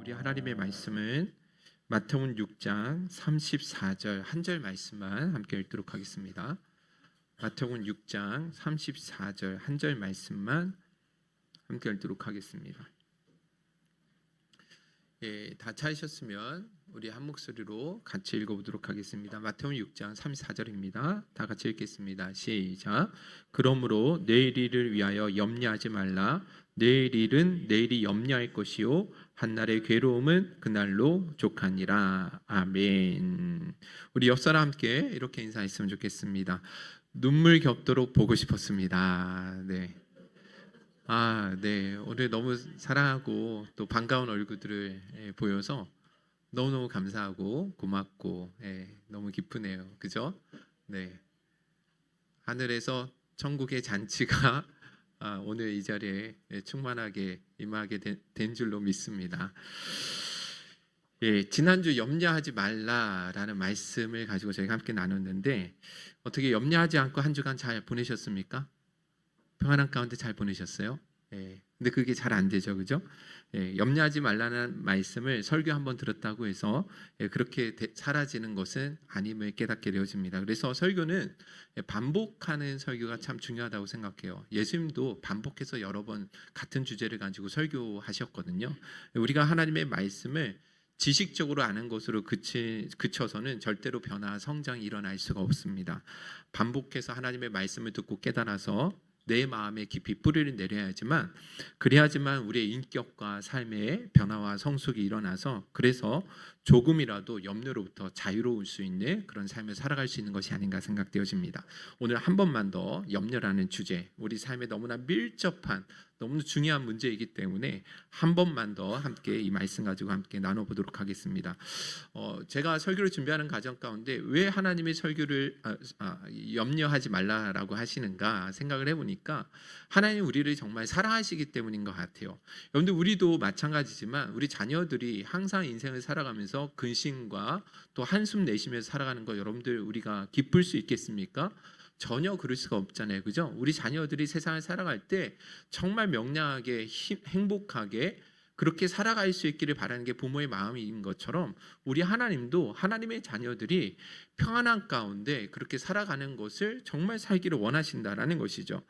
우리 하나님의 말씀은 마태복음 6장 34절 한 절 말씀만 함께 읽도록 하겠습니다. 마태복음 6장 34절 한 절 말씀만 함께 읽도록 하겠습니다. 다 찾으셨으면 우리 한 목소리로 같이 읽어보도록 하겠습니다. 마태복음 6장 34절입니다. 다 같이 읽겠습니다. 시작. 그러므로 내일 일을 위하여 염려하지 말라. 내일 일은 내일이 염려할 것이요 한날의 괴로움은 그날로 족하니라. 아멘. 우리 옆 사람 함께 이렇게 인사했으면 좋겠습니다. 눈물 겹도록 보고 싶었습니다. 네. 네. 오늘 너무 사랑하고 또 반가운 얼굴들을 보여서 너무너무 감사하고 고맙고 너무 기쁘네요. 그죠? 네. 하늘에서 천국의 잔치가 오늘 이 자리에 충만하게 임하게 된 줄로 믿습니다. 지난주 염려하지 말라라는 말씀을 가지고 저희가 함께 나눴는데 어떻게 염려하지 않고 한 주간 잘 보내셨습니까? 평안한 가운데 잘 보내셨어요? 근데 그게 잘 안 되죠, 그죠? 염려하지 말라는 말씀을 설교 한번 들었다고 해서 그렇게 사라지는 것은 아님을 깨닫게 되어집니다. 그래서 설교는 반복하는 설교가 참 중요하다고 생각해요. 예수님도 반복해서 여러 번 같은 주제를 가지고 설교하셨거든요. 우리가 하나님의 말씀을 지식적으로 아는 것으로 그쳐서는 절대로 변화, 성장이 일어날 수가 없습니다. 반복해서 하나님의 말씀을 듣고 깨달아서 내 마음에 깊이 뿌리를 내려야지만 그래야지만 우리의 인격과 삶의 변화와 성숙이 일어나서 그래서 조금이라도 염려로부터 자유로울 수 있는 그런 삶을 살아갈 수 있는 것이 아닌가 생각되어집니다. 오늘 한 번만 더 염려라는 주제, 우리 삶에 너무나 밀접한 너무 중요한 문제이기 때문에 한 번만 더 함께 이 말씀 가지고 함께 나눠보도록 하겠습니다. 제가 설교를 준비하는 과정 가운데 왜 하나님의 설교를 염려하지 말라라고 하시는가 생각을 해보니까 하나님 우리를 정말 사랑하시기 때문인 것 같아요. 여러분들 우리도 마찬가지지만 우리 자녀들이 항상 인생을 살아가면서 근심과 또 한숨 내쉬면서 살아가는 거 여러분들 우리가 기쁠 수 있겠습니까? 전혀 그럴 수가 없잖아요. 그죠? 우리 자녀들이 세상을 살아갈 때 정말 명랑하게 행복하게 그렇게 살아갈 수 있기를 바라는 게 부모의 마음인 것처럼 우리 하나님도 하나님의 자녀들이 평안한 가운데 그렇게 살아가는 것을 정말 살기를 원하신다라는 것이죠.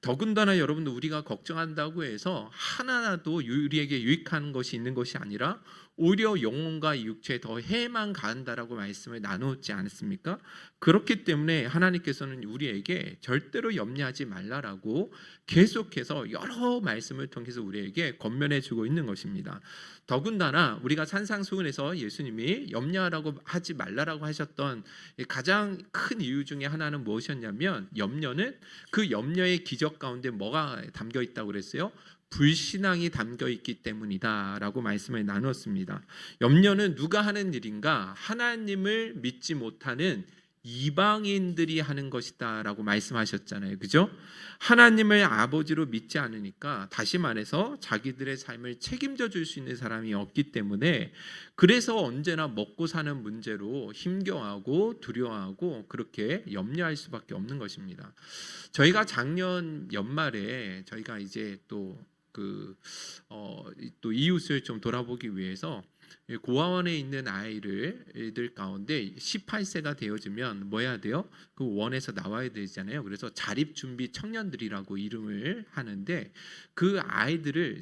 더군다나 여러분들 우리가 걱정한다고 해서 하나라도 우리에게 유익한 것이 있는 것이 아니라 오히려 영혼과 육체에 더 해만 가한다라고 말씀을 나누지 않았습니까? 그렇기 때문에 하나님께서는 우리에게 절대로 염려하지 말라라고 계속해서 여러 말씀을 통해서 우리에게 권면해 주고 있는 것입니다. 더군다나 우리가 산상수훈에서 예수님이 염려하라고 하지 말라라고 하셨던 가장 큰 이유 중에 하나는 무엇이었냐면 염려는 그 염려의 기적 가운데 뭐가 담겨 있다고 그랬어요? 불신앙이 담겨 있기 때문이다라고 말씀을 나눴습니다. 염려는 누가 하는 일인가? 하나님을 믿지 못하는 이방인들이 하는 것이다라고 말씀하셨잖아요. 그죠? 하나님을 아버지로 믿지 않으니까 다시 말해서 자기들의 삶을 책임져 줄 수 있는 사람이 없기 때문에 그래서 언제나 먹고 사는 문제로 힘겨워하고 두려워하고 그렇게 염려할 수밖에 없는 것입니다. 저희가 작년 연말에 저희가 이제 또 이웃을 좀 돌아보기 위해서 고아원에 있는 아이들 가운데 18세가 되어지면 뭐 해야 돼요? 그 원에서 나와야 되잖아요. 그래서 자립준비 청년들이라고 이름을 하는데 그 아이들을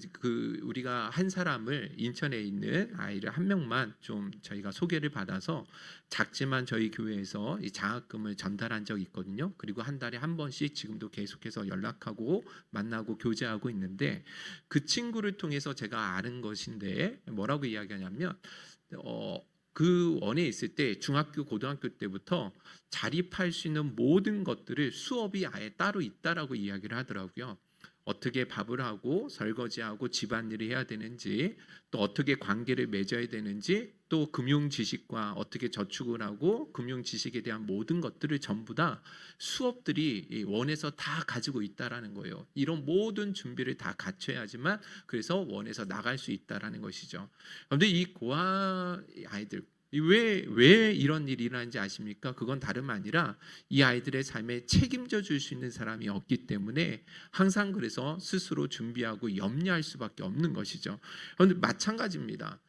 우리가 한 사람을 인천에 있는 아이를 한 명만 좀 저희가 소개를 받아서 작지만 저희 교회에서 이 장학금을 전달한 적이 있거든요. 그리고 한 달에 한 번씩 지금도 계속해서 연락하고 만나고 교제하고 있는데 그 친구를 통해서 제가 아는 것인데 뭐라고 이야기하냐면 그 원에 있을 때 중학교 고등학교 때부터 자립할 수 있는 모든 것들을 수업이 아예 따로 있다라고 이야기를 하더라고요. 어떻게 밥을 하고 설거지하고 집안일을 해야 되는지 또 어떻게 관계를 맺어야 되는지 또 금융 지식과 어떻게 저축을 하고 금융 지식에 대한 모든 것들을 전부 다 수업들이 원에서 다 가지고 있다라는 거예요. 이런 모든 준비를 다 갖춰야지만 그래서 원에서 나갈 수 있다라는 것이죠. 그런데 이 고아 아이들 왜 이런 일이 일어나는지 아십니까? 그건 다름 아니라 이 아이들의 삶에 책임져 줄 수 있는 사람이 없기 때문에 항상 그래서 스스로 준비하고 염려할 수밖에 없는 것이죠. 그런데 마찬가지입니다.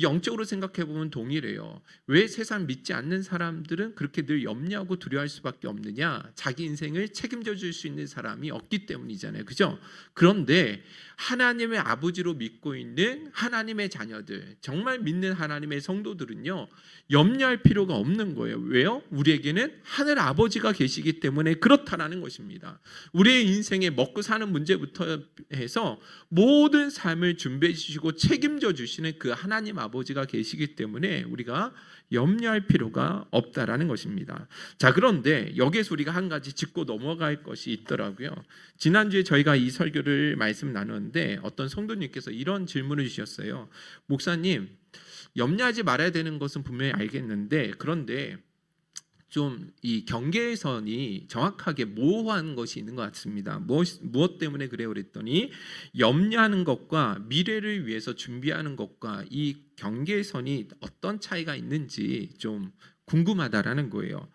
영적으로 생각해 보면 동일해요. 왜 세상 믿지 않는 사람들은 그렇게 늘 염려하고 두려워할 수밖에 없느냐? 자기 인생을 책임져 줄 수 있는 사람이 없기 때문이잖아요. 그죠? 그런데 하나님의 아버지로 믿고 있는 하나님의 자녀들, 정말 믿는 하나님의 성도들은요, 염려할 필요가 없는 거예요. 왜요? 우리에게는 하늘 아버지가 계시기 때문에 그렇다라는 것입니다. 우리의 인생에 먹고 사는 문제부터 해서 모든 삶을 준비해 주시고 책임져 주시는 그 하나님 아버지가 계시기 때문에 우리가 염려할 필요가 없다라는 것입니다. 자, 그런데 여기에서 우리가 한 가지 짚고 넘어갈 것이 있더라고요. 지난주에 저희가 이 설교를 말씀 나눴는데 어떤 성도님께서 이런 질문을 주셨어요. 목사님, 염려하지 말아야 되는 것은 분명히 알겠는데, 그런데 좀 이 경계선이 정확하게 모호한 것이 있는 것 같습니다. 무엇 때문에 그래요? 그랬더니 염려하는 것과 미래를 위해서 준비하는 것과 이 경계선이 어떤 차이가 있는지 좀 궁금하다라는 거예요.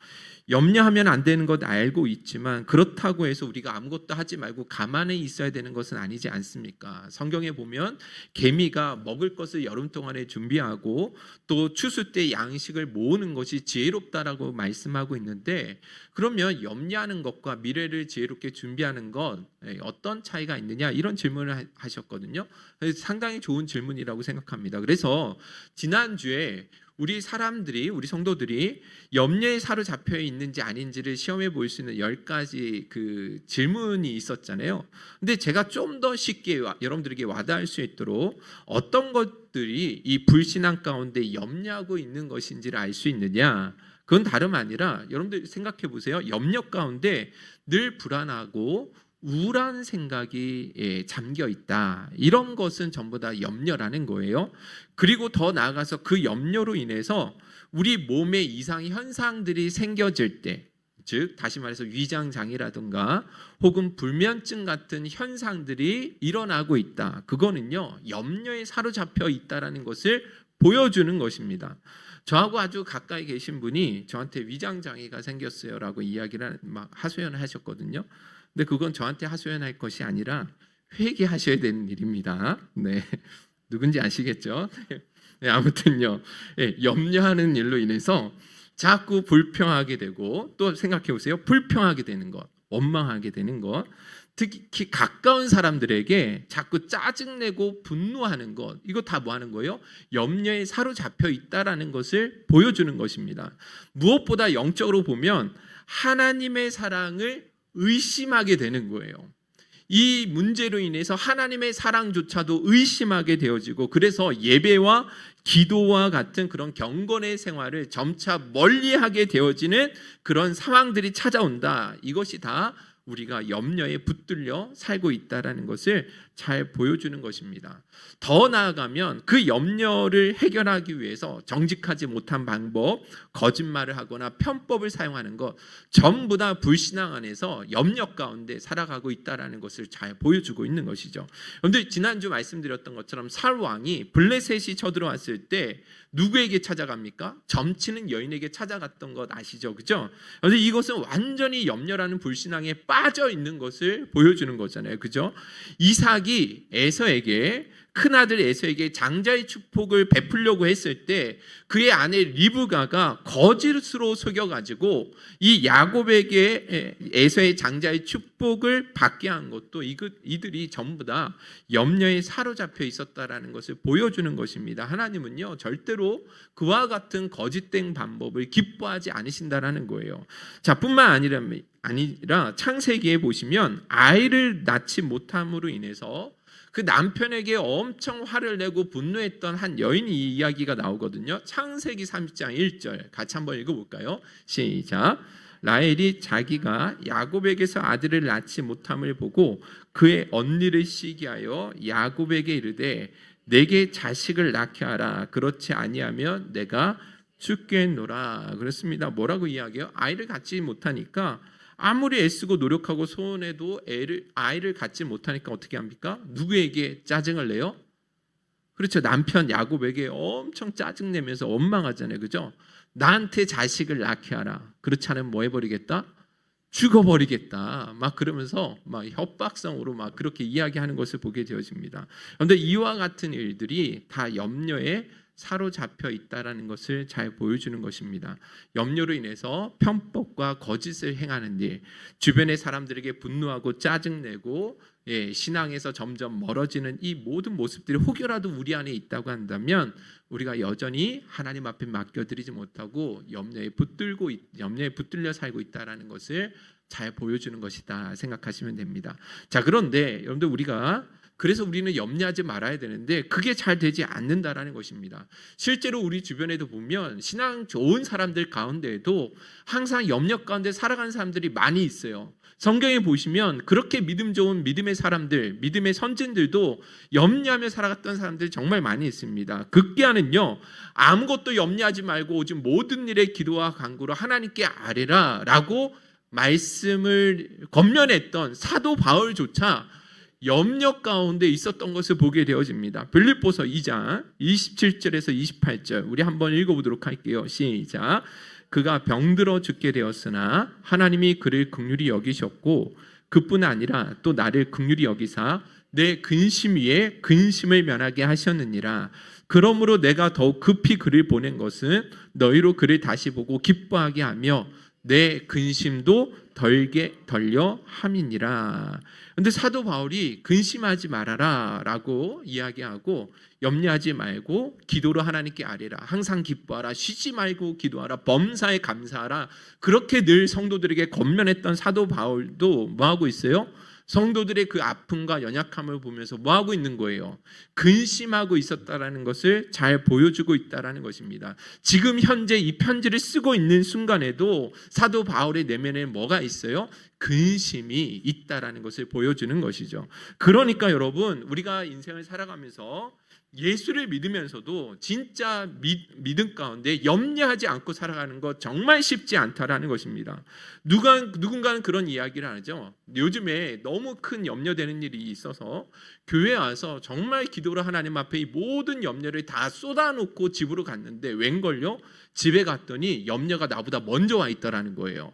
염려하면 안 되는 것 알고 있지만 그렇다고 해서 우리가 아무것도 하지 말고 가만히 있어야 되는 것은 아니지 않습니까? 성경에 보면 개미가 먹을 것을 여름 동안에 준비하고 또 추수 때 양식을 모으는 것이 지혜롭다라고 말씀하고 있는데, 그러면 염려하는 것과 미래를 지혜롭게 준비하는 것 어떤 차이가 있느냐, 이런 질문을 하셨거든요. 상당히 좋은 질문이라고 생각합니다. 그래서 지난주에 우리 성도들이 염려에 사로잡혀 있는지 아닌지를 시험해 볼 수 있는 10가지 그 질문이 있었잖아요. 근데 제가 좀 더 쉽게 여러분들에게 와닿을 수 있도록 어떤 것들이 이 불신앙 가운데 염려하고 있는 것인지를 알 수 있느냐, 그건 다름 아니라 여러분들 생각해 보세요. 염려 가운데 늘 불안하고 우울한 생각이 잠겨 있다. 이런 것은 전부 다 염려라는 거예요. 그리고 더 나아가서 그 염려로 인해서 우리 몸에 이상 현상들이 생겨질 때, 즉 다시 말해서 위장장애라든가 혹은 불면증 같은 현상들이 일어나고 있다. 그거는요, 염려에 사로잡혀 있다라는 것을 보여주는 것입니다. 저하고 아주 가까이 계신 분이 저한테 위장장애가 생겼어요라고 이야기를 막 하소연을 하셨거든요. 근데 그건 저한테 하소연할 것이 아니라 회개하셔야 되는 일입니다. 네, 누군지 아시겠죠? 네, 아무튼요, 염려하는 일로 인해서 자꾸 불평하게 되고, 또 생각해 보세요. 불평하게 되는 것, 원망하게 되는 것, 특히 가까운 사람들에게 자꾸 짜증내고 분노하는 것, 이거 다 뭐 하는 거예요? 염려에 사로잡혀 있다라는 것을 보여주는 것입니다. 무엇보다 영적으로 보면 하나님의 사랑을 의심하게 되는 거예요. 이 문제로 인해서 하나님의 사랑조차도 의심하게 되어지고, 그래서 예배와 기도와 같은 그런 경건의 생활을 점차 멀리하게 되어지는 그런 상황들이 찾아온다. 이것이 다 우리가 염려에 붙들려 살고 있다라는 것을 잘 보여주는 것입니다. 더 나아가면 그 염려를 해결하기 위해서 정직하지 못한 방법, 거짓말을 하거나 편법을 사용하는 것, 전부 다 불신앙 안에서 염려 가운데 살아가고 있다라는 것을 잘 보여주고 있는 것이죠. 그런데 지난주 말씀드렸던 것처럼 사울 왕이 블레셋이 쳐들어왔을 때 누구에게 찾아갑니까? 점치는 여인에게 찾아갔던 것 아시죠? 그죠? 그런데 이것은 완전히 염려라는 불신앙에 빠져 있는 것을 보여주는 거잖아요. 그죠? 이삭이 에서에게, 큰아들 에서에게 장자의 축복을 베풀려고 했을 때 그의 아내 리브가가 거짓으로 속여가지고 이 야곱에게 에서의 장자의 축복을 받게 한 것도 이들이 전부 다 염려에 사로잡혀 있었다라는 것을 보여주는 것입니다. 하나님은요, 절대로 그와 같은 거짓된 방법을 기뻐하지 않으신다라는 거예요. 자, 뿐만 아니라 창세기에 보시면 아이를 낳지 못함으로 인해서 그 남편에게 엄청 화를 내고 분노했던 한 여인이 이 이야기가 나오거든요. 창세기 30장 1절 같이 한번 읽어볼까요? 시작. 라헬이 자기가 야곱에게서 아들을 낳지 못함을 보고 그의 언니를 시기하여 야곱에게 이르되 내게 자식을 낳게 하라. 그렇지 아니하면 내가 죽겠노라. 그렇습니다. 뭐라고 이야기해요? 아이를 갖지 못하니까 아무리 애쓰고 노력하고 소원해도 아이를 갖지 못하니까 어떻게 합니까? 누구에게 짜증을 내요? 그렇죠. 남편 야곱에게 엄청 짜증내면서 원망하잖아요. 그죠? 나한테 자식을 낳게 하라. 그렇지 않으면 뭐 해버리겠다? 죽어버리겠다. 막 그러면서 막 협박성으로 막 그렇게 이야기하는 것을 보게 되어집니다. 그런데 이와 같은 일들이 다 염려에 사로잡혀 있다라는 것을 잘 보여주는 것입니다. 염려로 인해서 편법과 거짓을 행하는 일, 주변의 사람들에게 분노하고 짜증내고 신앙에서 점점 멀어지는 이 모든 모습들이 혹여라도 우리 안에 있다고 한다면 우리가 여전히 하나님 앞에 맡겨드리지 못하고 염려에 붙들려 살고 있다라는 것을 잘 보여주는 것이다 생각하시면 됩니다. 자, 그런데 여러분들 그래서 우리는 염려하지 말아야 되는데 그게 잘 되지 않는다라는 것입니다. 실제로 우리 주변에도 보면 신앙 좋은 사람들 가운데에도 항상 염려 가운데 살아가는 사람들이 많이 있어요. 성경에 보시면 그렇게 믿음 좋은 믿음의 사람들, 믿음의 선진들도 염려하며 살아갔던 사람들이 정말 많이 있습니다. 극기야는요, 아무것도 염려하지 말고 오직 모든 일에 기도와 간구로 하나님께 아뢰라 라고 말씀을 권면했던 사도 바울조차 염려 가운데 있었던 것을 보게 되어집니다. 빌립보서 2장 27절에서 28절 우리 한번 읽어보도록 할게요. 시작. 그가 병들어 죽게 되었으나 하나님이 그를 긍휼히 여기셨고 그뿐 아니라 또 나를 긍휼히 여기사 내 근심 위에 근심을 면하게 하셨느니라. 그러므로 내가 더욱 급히 그를 보낸 것은 너희로 그를 다시 보고 기뻐하게 하며 내 근심도 덜려 함이니라. 그런데 사도 바울이 근심하지 말아라 라고 이야기하고 염려하지 말고 기도로 하나님께 아뢰라, 항상 기뻐하라, 쉬지 말고 기도하라, 범사에 감사하라, 그렇게 늘 성도들에게 권면했던 사도 바울도 뭐하고 있어요? 성도들의 그 아픔과 연약함을 보면서 뭐하고 있는 거예요? 근심하고 있었다라는 것을 잘 보여주고 있다라는 것입니다. 지금 현재 이 편지를 쓰고 있는 순간에도 사도 바울의 내면에 뭐가 있어요? 근심이 있다라는 것을 보여주는 것이죠. 그러니까 여러분, 우리가 인생을 살아가면서 예수를 믿으면서도 진짜 믿음 가운데 염려하지 않고 살아가는 것 정말 쉽지 않다라는 것입니다. 누군가는 그런 이야기를 하죠. 요즘에 너무 큰 염려되는 일이 있어서 교회에 와서 정말 기도로 하나님 앞에 이 모든 염려를 다 쏟아놓고 집으로 갔는데 웬걸요? 집에 갔더니 염려가 나보다 먼저 와 있다라는 거예요.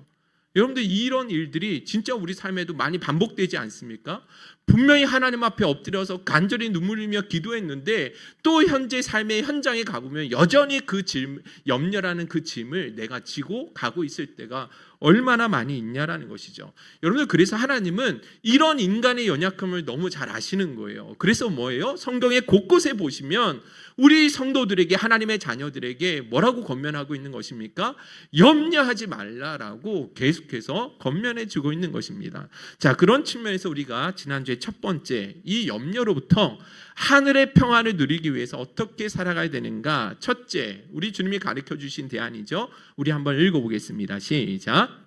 여러분들, 이런 일들이 진짜 우리 삶에도 많이 반복되지 않습니까? 분명히 하나님 앞에 엎드려서 간절히 눈물 흘리며 기도했는데 또 현재 삶의 현장에 가보면 여전히 염려라는 그 짐을 내가 지고 가고 있을 때가 얼마나 많이 있냐라는 것이죠. 여러분들, 그래서 하나님은 이런 인간의 연약함을 너무 잘 아시는 거예요. 그래서 뭐예요? 성경의 곳곳에 보시면 우리 성도들에게, 하나님의 자녀들에게 뭐라고 권면하고 있는 것입니까? 염려하지 말라라고 계속해서 권면해 주고 있는 것입니다. 자, 그런 측면에서 우리가 지난주에 첫 번째, 이 염려로부터 하늘의 평안을 누리기 위해서 어떻게 살아가야 되는가? 첫째, 우리 주님이 가르쳐 주신 대안이죠. 우리 한번 읽어보겠습니다. 시작.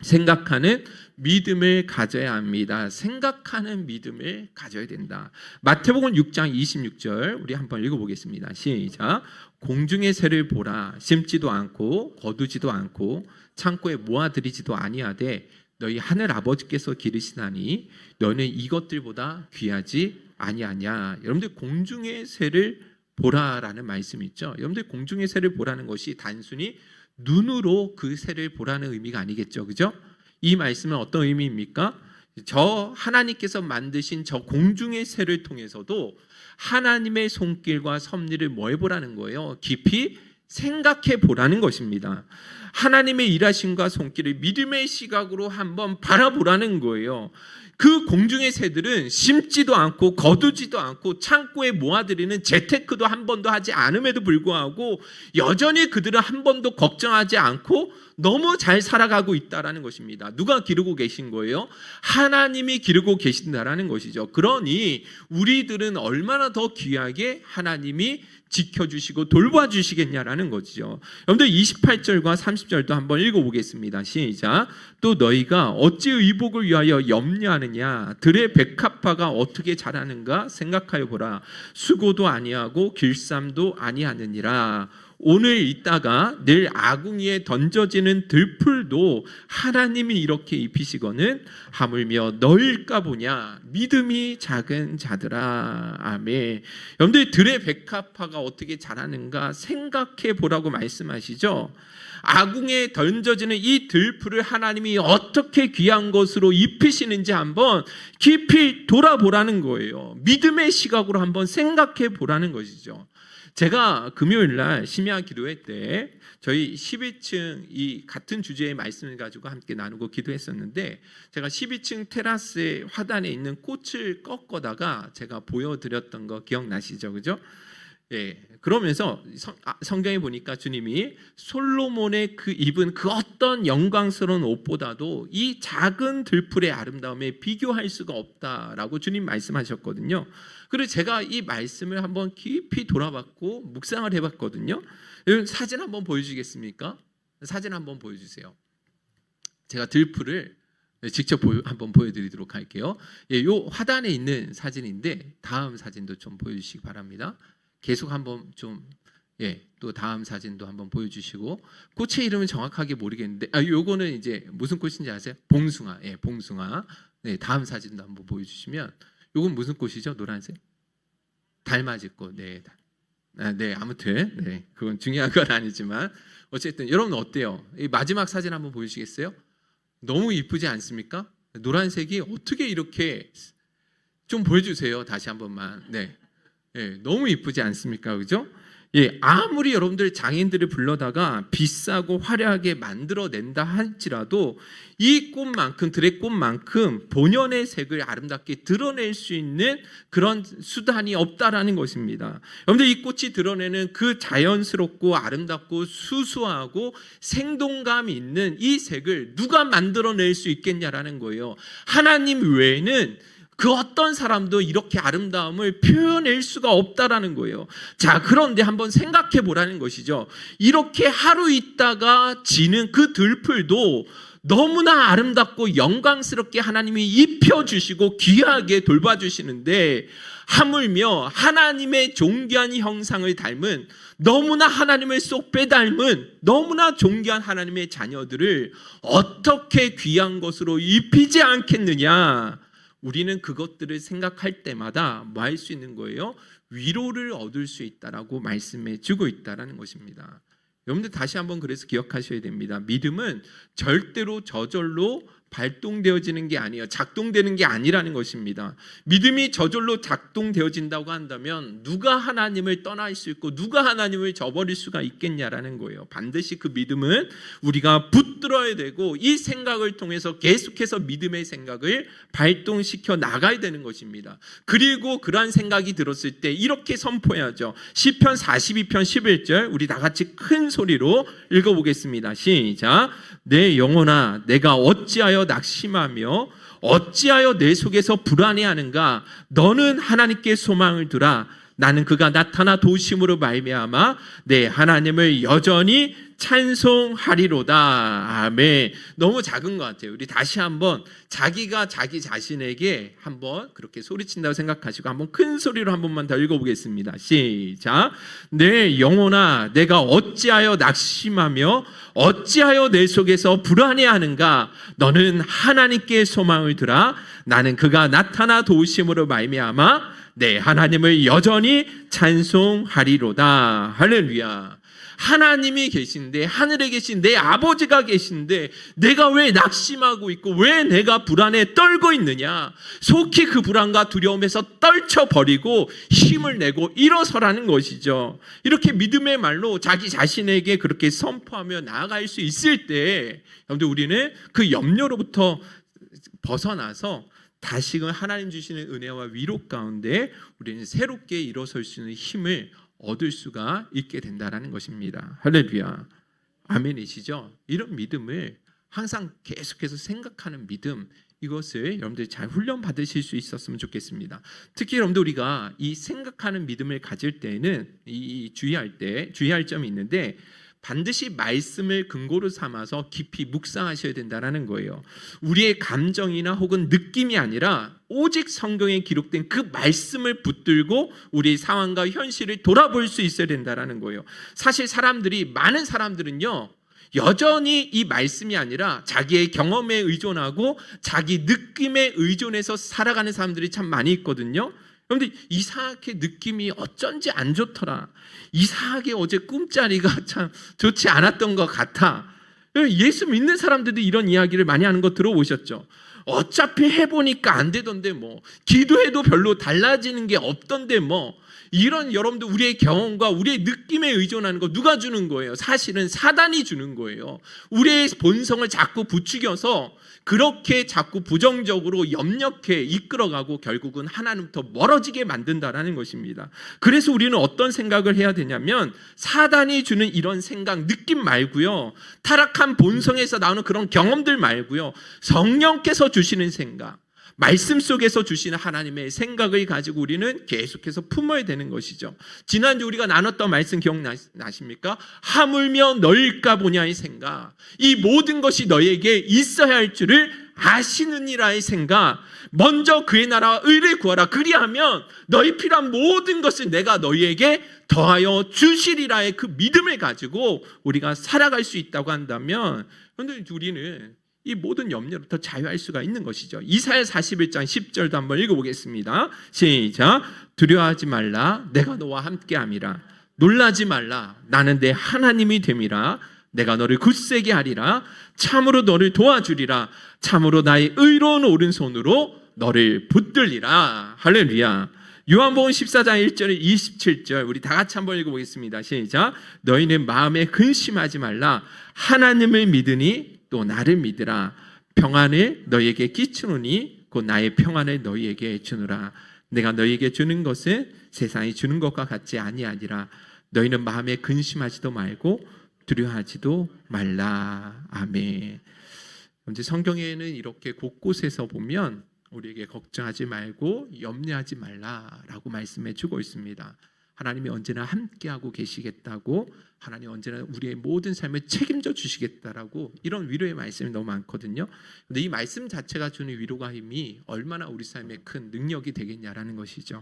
생각하는 믿음을 가져야 합니다. 생각하는 믿음을 가져야 된다. 마태복음 6장 26절 우리 한번 읽어보겠습니다. 시작. 공중의 새를 보라. 심지도 않고 거두지도 않고 창고에 모아들이지도 아니하되 너희 하늘 아버지께서 기르시나니 너는 이것들보다 귀하지 아니하냐. 여러분들, 공중의 새를 보라라는 말씀이 있죠. 여러분들, 공중의 새를 보라는 것이 단순히 눈으로 그 새를 보라는 의미가 아니겠죠, 그죠? 이 말씀은 어떤 의미입니까? 저 하나님께서 만드신 저 공중의 새를 통해서도 하나님의 손길과 섭리를 뭐 해보라는 거예요? 깊이 생각해 보라는 것입니다. 하나님의 일하심과 손길을 믿음의 시각으로 한번 바라보라는 거예요. 그 공중의 새들은 심지도 않고 거두지도 않고 창고에 모아들이는 재테크도 한 번도 하지 않음에도 불구하고 여전히 그들은 한 번도 걱정하지 않고 너무 잘 살아가고 있다라는 것입니다. 누가 기르고 계신 거예요? 하나님이 기르고 계신다라는 것이죠. 그러니 우리들은 얼마나 더 귀하게 하나님이 지켜주시고 돌봐주시겠냐라는 거죠. 여러분들, 28절과 30절도 한번 읽어보겠습니다. 시작. 또 너희가 어찌 의복을 위하여 염려하느냐? 들의 백합화가 어떻게 자라는가 생각하여 보라. 수고도 아니하고 길쌈도 아니하느니라. 오늘 있다가 내일 아궁이에 던져지는 들풀도 하나님이 이렇게 입히시거는 하물며 너일까 보냐 믿음이 작은 자들아. 아멘. 여러분들 들의 백합화가 어떻게 자라는가 생각해 보라고 말씀하시죠. 아궁이에 던져지는 이 들풀을 하나님이 어떻게 귀한 것으로 입히시는지 한번 깊이 돌아보라는 거예요. 믿음의 시각으로 한번 생각해 보라는 것이죠. 제가 금요일 날 심야 기도회 때 저희 12층 이 같은 주제의 말씀을 가지고 함께 나누고 기도했었는데, 제가 12층 테라스의 화단에 있는 꽃을 꺾어다가 제가 보여드렸던 거 기억나시죠? 그죠? 예, 그러면서 성경에 보니까 주님이 솔로몬의 그 입은 그 어떤 영광스러운 옷보다도 이 작은 들풀의 아름다움에 비교할 수가 없다라고 주님 말씀하셨거든요. 그래서 제가 이 말씀을 한번 깊이 돌아봤고 묵상을 해봤거든요. 여러분 사진 한번 보여주시겠습니까? 사진 한번 보여주세요. 제가 들풀을 직접 한번 보여드리도록 할게요. 예, 요 화단에 있는 사진인데 다음 사진도 좀 보여주시기 바랍니다. 계속 한번 좀, 예, 또 다음 사진도 한번 보여주시고, 꽃의 이름은 정확하게 모르겠는데, 요거는 이제 무슨 꽃인지 아세요? 봉숭아, 예, 봉숭아. 네, 다음 사진도 한번 보여주시면, 요건 무슨 꽃이죠? 노란색? 달맞이꽃. 네, 네, 아무튼, 네, 그건 중요한 건 아니지만, 어쨌든 여러분 어때요? 이 마지막 사진 한번 보여주시겠어요? 너무 이쁘지 않습니까? 노란색이 어떻게 이렇게 좀 보여주세요. 다시 한 번만. 네. 예, 너무 이쁘지 않습니까? 그죠? 예, 아무리 여러분들 장인들을 불러다가 비싸고 화려하게 만들어낸다 할지라도 이 꽃만큼, 들의 꽃만큼 본연의 색을 아름답게 드러낼 수 있는 그런 수단이 없다라는 것입니다. 여러분들 이 꽃이 드러내는 그 자연스럽고 아름답고 수수하고 생동감 있는 이 색을 누가 만들어낼 수 있겠냐라는 거예요. 하나님 외에는 그 어떤 사람도 이렇게 아름다움을 표현할 수가 없다라는 거예요. 자, 그런데 한번 생각해 보라는 것이죠. 이렇게 하루 있다가 지는 그 들풀도 너무나 아름답고 영광스럽게 하나님이 입혀주시고 귀하게 돌봐주시는데, 하물며 하나님의 존귀한 형상을 닮은, 너무나 하나님을 쏙 빼닮은 너무나 존귀한 하나님의 자녀들을 어떻게 귀한 것으로 입히지 않겠느냐. 우리는 그것들을 생각할 때마다 뭐 할 수 있는 거예요? 위로를 얻을 수 있다라고 말씀해 주고 있다라는 것입니다. 여러분들 다시 한번 그래서 기억하셔야 됩니다. 믿음은 절대로 저절로 발동되어지는 게 아니에요. 작동되는 게 아니라는 것입니다. 믿음이 저절로 작동되어진다고 한다면 누가 하나님을 떠날 수 있고 누가 하나님을 저버릴 수가 있겠냐라는 거예요. 반드시 그 믿음은 우리가 붙들어야 되고 이 생각을 통해서 계속해서 믿음의 생각을 발동시켜 나가야 되는 것입니다. 그리고 그러한 생각이 들었을 때 이렇게 선포해야죠. 시편 42편 11절 우리 다 같이 큰 소리로 읽어보겠습니다. 시작. 내 영혼아 내가 어찌하여 낙심하며 어찌하여 내 속에서 불안해하는가. 너는 하나님께 소망을 두라. 나는 그가 나타나 도우심으로 말미암아 내 하나님을 여전히 찬송하리로다. 아멘. 너무 작은 것 같아요. 우리 다시 한번 자기가 자기 자신에게 한번 그렇게 소리친다고 생각하시고 한번 큰 소리로 한 번만 더 읽어보겠습니다. 시작. 내 영혼아 내가 어찌하여 낙심하며 어찌하여 내 속에서 불안해하는가. 너는 하나님께 소망을 두라. 나는 그가 나타나 도우심으로 말미암아 내 하나님을 여전히 찬송하리로다. 할렐루야. 하나님이 계신데, 하늘에 계신 내 아버지가 계신데 내가 왜 낙심하고 있고 왜 내가 불안에 떨고 있느냐. 속히 그 불안과 두려움에서 떨쳐버리고 힘을 내고 일어서라는 것이죠. 이렇게 믿음의 말로 자기 자신에게 그렇게 선포하며 나아갈 수 있을 때 여러분들 우리는 그 염려로부터 벗어나서 다시금 하나님 주시는 은혜와 위로 가운데 우리는 새롭게 일어설 수 있는 힘을 얻을 수가 있게 된다는 것입니다. 할렐루야. 아멘이시죠? 이런 믿음을 항상 계속해서 생각하는 믿음, 이것을 여러분들이 잘 훈련 받으실 수 있었으면 좋겠습니다. 특히 여러분들 우리가 이 생각하는 믿음을 가질 때에는 이 주의할 점이 있는데, 반드시 말씀을 근거로 삼아서 깊이 묵상하셔야 된다는 거예요. 우리의 감정이나 혹은 느낌이 아니라 오직 성경에 기록된 그 말씀을 붙들고 우리의 상황과 현실을 돌아볼 수 있어야 된다는 거예요. 사실 많은 사람들은요, 여전히 이 말씀이 아니라 자기의 경험에 의존하고 자기 느낌에 의존해서 살아가는 사람들이 참 많이 있거든요. 그런데 이상하게 느낌이 어쩐지 안 좋더라. 이상하게 어제 꿈자리가 참 좋지 않았던 것 같아. 예수 믿는 사람들도 이런 이야기를 많이 하는 거 들어보셨죠? 어차피 해보니까 안 되던데 뭐, 기도해도 별로 달라지는 게 없던데 뭐, 이런 여러분들 우리의 경험과 우리의 느낌에 의존하는 거 누가 주는 거예요? 사실은 사단이 주는 거예요. 우리의 본성을 자꾸 부추겨서 그렇게 자꾸 부정적으로 염려케 이끌어가고 결국은 하나님부터 멀어지게 만든다라는 것입니다. 그래서 우리는 어떤 생각을 해야 되냐면 사단이 주는 이런 생각, 느낌 말고요, 타락한 본성에서 나오는 그런 경험들 말고요, 성령께서 주시는 생각, 말씀 속에서 주시는 하나님의 생각을 가지고 우리는 계속해서 품어야 되는 것이죠. 지난주 우리가 나눴던 말씀 기억나십니까? 하물며 너일까 보냐의 생각, 이 모든 것이 너에게 있어야 할 줄을 아시느니라의 생각, 먼저 그의 나라와 의를 구하라. 그리하면 너희 필요한 모든 것을 내가 너희에게 더하여 주시리라의 그 믿음을 가지고 우리가 살아갈 수 있다고 한다면, 그런데 우리는 이 모든 염려로부터 자유할 수가 있는 것이죠. 이사야 41장 10절도 한번 읽어보겠습니다. 시작. 두려워하지 말라. 내가 너와 함께함이라. 놀라지 말라. 나는 내 하나님이 됨이라. 내가 너를 굳세게 하리라. 참으로 너를 도와주리라. 참으로 나의 의로운 오른손으로 너를 붙들리라. 할렐루야. 요한복음 14장 1절 27절 우리 다 같이 한번 읽어보겠습니다. 시작. 너희는 마음에 근심하지 말라. 하나님을 믿으니 또 나를 믿으라. 평안을 너희에게 끼치노니 곧 나의 평안을 너희에게 주노라. 내가 너희에게 주는 것은 세상이 주는 것과 같지 아니하니라. 너희는 마음에 근심하지도 말고 두려워하지도 말라. 아멘. 이제 성경에는 이렇게 곳곳에서 보면 우리에게 걱정하지 말고 염려하지 말라라고 말씀해 주고 있습니다. 하나님이 언제나 함께하고 계시겠다고, 하나님 언제나 우리의 모든 삶을 책임져 주시겠다라고, 이런 위로의 말씀이 너무 많거든요. 근데 이 말씀 자체가 주는 위로가 힘이 얼마나 우리 삶에 큰 능력이 되겠냐라는 것이죠.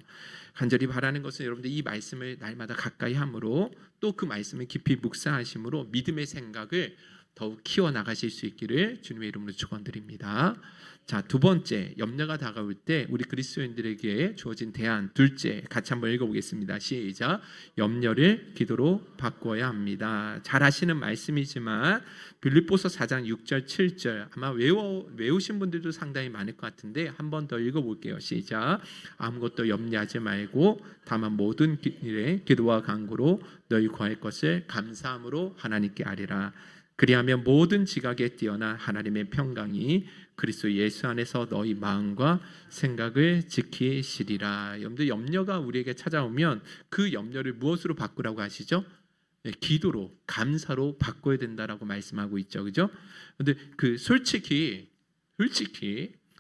간절히 바라는 것은 여러분들 이 말씀을 날마다 가까이 함으로, 또 그 말씀을 깊이 묵상하심으로 믿음의 생각을 더욱 키워나가실 수 있기를 주님의 이름으로 축원드립니다. 자, 두 번째, 염려가 다가올 때 우리 그리스도인들에게 주어진 대안, 둘째, 같이 한번 읽어보겠습니다. 시작. 염려를 기도로 바꿔야 합니다. 잘 아시는 말씀이지만 빌립보서 4장 6절 7절 아마 외우신 분들도 상당히 많을 것 같은데 한 번 더 읽어볼게요. 시작. 아무것도 염려하지 말고 다만 모든 일에 기도와 간구로 너희 구할 것을 감사함으로 하나님께 아뢰라. 그리하면 모든 지각에 뛰어난 하나님의 평강이 그리스도 예수 안에서 너희 마음과 생각을 지키시리라. 여러분들 염려가 우리에게 찾아오면 그 염려를 무엇으로 바꾸라고 하시죠? 네, 기도로, 감사로 바꿔야 된다라고 말씀하고 있죠, 그죠? 근데 솔직히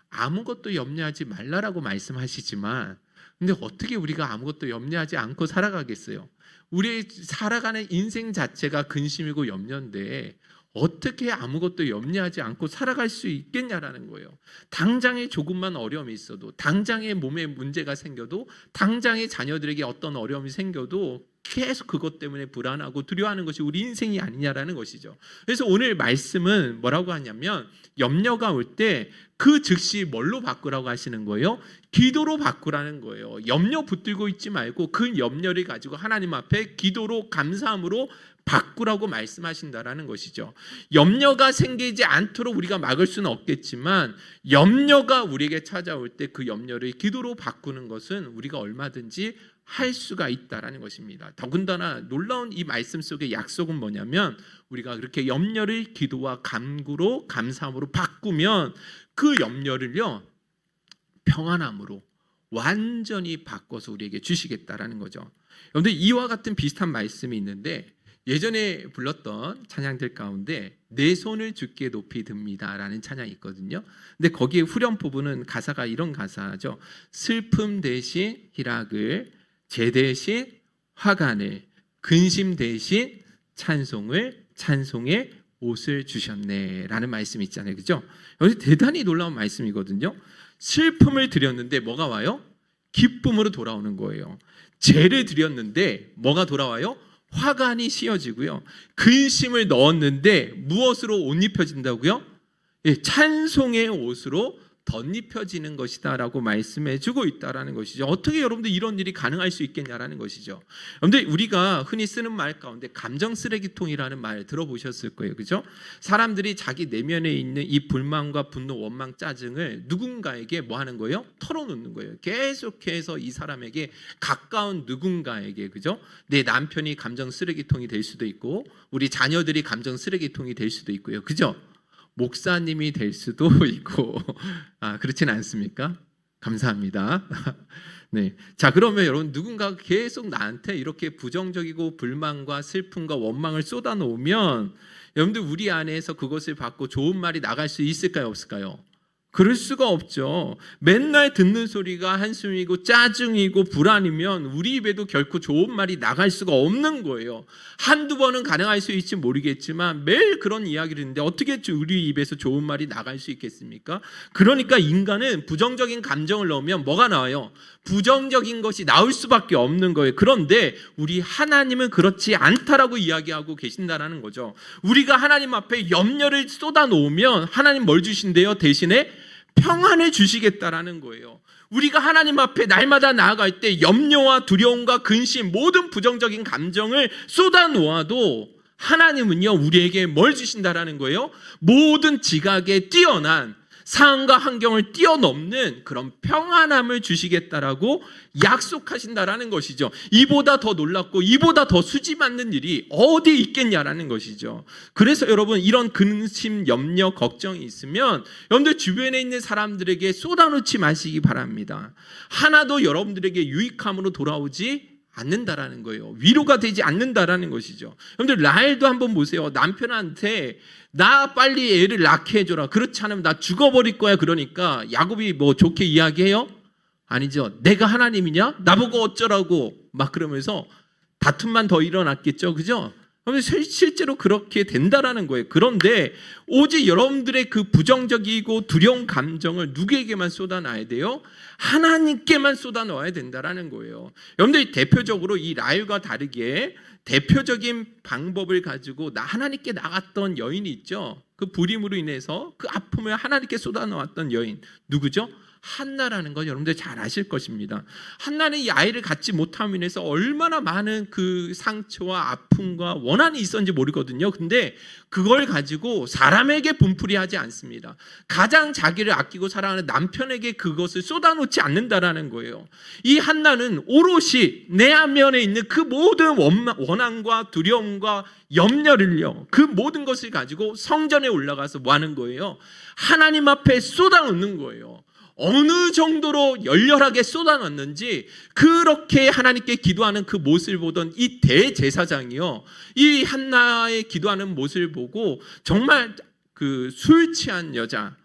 아무것도 염려하지 말라라고 말씀하시지만, 근데 어떻게 우리가 아무것도 염려하지 않고 살아가겠어요? 우리 살아가는 인생 자체가 근심이고 염려인데 어떻게 아무것도 염려하지 않고 살아갈 수 있겠냐라는 거예요. 당장에 조금만 어려움이 있어도, 당장에 몸에 문제가 생겨도, 당장에 자녀들에게 어떤 어려움이 생겨도 계속 그것 때문에 불안하고 두려워하는 것이 우리 인생이 아니냐라는 것이죠. 그래서 오늘 말씀은 뭐라고 하냐면, 염려가 올 때 그 즉시 뭘로 바꾸라고 하시는 거예요? 기도로 바꾸라는 거예요. 염려 붙들고 있지 말고 그 염려를 가지고 하나님 앞에 기도로, 감사함으로 바꾸라고 말씀하신다라는 것이죠. 염려가 생기지 않도록 우리가 막을 수는 없겠지만, 염려가 우리에게 찾아올 때 그 염려를 기도로 바꾸는 것은 우리가 얼마든지 할 수가 있다라는 것입니다. 더군다나 놀라운 이 말씀 속의 약속은 뭐냐면, 우리가 그렇게 염려를 기도와 간구로, 감사함으로 바꾸면 그 염려를요 평안함으로 완전히 바꿔서 우리에게 주시겠다라는 거죠. 여러분들 이와 같은 비슷한 말씀이 있는데, 예전에 불렀던 찬양들 가운데 내 손을 주께 높이 듭니다라는 찬양이 있거든요. 근데 거기에 후렴 부분은 가사가 이런 가사죠. 슬픔 대신 희락을, 재 대신 화관을, 근심 대신 찬송의 옷을 주셨네라는 말씀이 있잖아요. 그죠? 여기 대단히 놀라운 말씀이거든요. 슬픔을 드렸는데 뭐가 와요? 기쁨으로 돌아오는 거예요. 죄를 드렸는데 뭐가 돌아와요? 화관이 씌어지고요. 근심을 넣었는데 무엇으로 옷 입혀진다고요? 예, 찬송의 옷으로 덧입혀지는 것이다라고 말씀해주고 있다라는 것이죠. 어떻게 여러분들 이런 일이 가능할 수 있겠냐라는 것이죠. 여러분들 우리가 흔히 쓰는 말 가운데 감정 쓰레기통이라는 말 들어보셨을 거예요, 그죠? 사람들이 자기 내면에 있는 이 불만과 분노, 원망, 짜증을 누군가에게 뭐 하는 거예요? 털어놓는 거예요. 계속해서 이 사람에게 가까운 누군가에게, 그죠? 내 남편이 감정 쓰레기통이 될 수도 있고, 우리 자녀들이 감정 쓰레기통이 될 수도 있고요, 그죠? 목사님이 될 수도 있고, 그렇진 않습니까? 감사합니다. 네. 자, 그러면 여러분, 누군가가 계속 나한테 이렇게 부정적이고 불만과 슬픔과 원망을 쏟아놓으면 여러분들 우리 안에서 그것을 받고 좋은 말이 나갈 수 있을까요, 없을까요? 그럴 수가 없죠. 맨날 듣는 소리가 한숨이고 짜증이고 불안이면 우리 입에도 결코 좋은 말이 나갈 수가 없는 거예요. 한두 번은 가능할 수 있을지 모르겠지만 매일 그런 이야기를 듣는데 어떻게 우리 입에서 좋은 말이 나갈 수 있겠습니까? 그러니까 인간은 부정적인 감정을 넣으면 뭐가 나와요? 부정적인 것이 나올 수밖에 없는 거예요. 그런데 우리 하나님은 그렇지 않다라고 이야기하고 계신다라는 거죠. 우리가 하나님 앞에 염려를 쏟아놓으면 하나님 뭘 주신대요? 대신에 평안을 주시겠다라는 거예요. 우리가 하나님 앞에 날마다 나아갈 때 염려와 두려움과 근심, 모든 부정적인 감정을 쏟아놓아도 하나님은요 우리에게 뭘 주신다라는 거예요? 모든 지각에 뛰어난 상황과 환경을 뛰어넘는 그런 평안함을 주시겠다라고 약속하신다라는 것이죠. 이보다 더 놀랍고 이보다 더 수지 맞는 일이 어디 있겠냐라는 것이죠. 그래서 여러분 이런 근심, 염려, 걱정이 있으면 여러분들 주변에 있는 사람들에게 쏟아놓지 마시기 바랍니다. 하나도 여러분들에게 유익함으로 돌아오지 않는다라는 거예요. 위로가 되지 않는다라는 것이죠. 여러분들 라헬도 한번 보세요. 남편한테 나 빨리 애를 낳게 해줘라. 그렇지 않으면 나 죽어버릴 거야. 그러니까 야곱이 뭐 좋게 이야기해요? 아니죠. 내가 하나님이냐? 나보고 어쩌라고 막 그러면서 다툼만 더 일어났겠죠. 그죠? 실제로 그렇게 된다라는 거예요. 그런데 오직 여러분들의 그 부정적이고 두려운 감정을 누구에게만 쏟아놔야 돼요? 하나님께만 쏟아놓아야 된다라는 거예요. 여러분들이 대표적으로 이 라헬과 다르게 대표적인 방법을 가지고 하나님께 나갔던 여인이 있죠. 그 불임으로 인해서 그 아픔을 하나님께 쏟아놓았던 여인 누구죠? 한나라는 거 여러분들 잘 아실 것입니다. 한나는 이 아이를 갖지 못함으로 인해서 얼마나 많은 그 상처와 아픔과 원한이 있었는지 모르거든요. 근데 그걸 가지고 사람에게 분풀이하지 않습니다. 가장 자기를 아끼고 사랑하는 남편에게 그것을 쏟아놓지 않는다라는 거예요. 이 한나는 오롯이 내 안면에 있는 그 모든 원한과 두려움과 염려를요, 그 모든 것을 가지고 성전에 올라가서 뭐 하는 거예요? 하나님 앞에 쏟아놓는 거예요. 어느 정도로 열렬하게 쏟아놨는지 그렇게 하나님께 기도하는 그 모습을 보던 이 대제사장이요, 이 한나의 기도하는 모습을 보고 정말 그 술 취한 여자,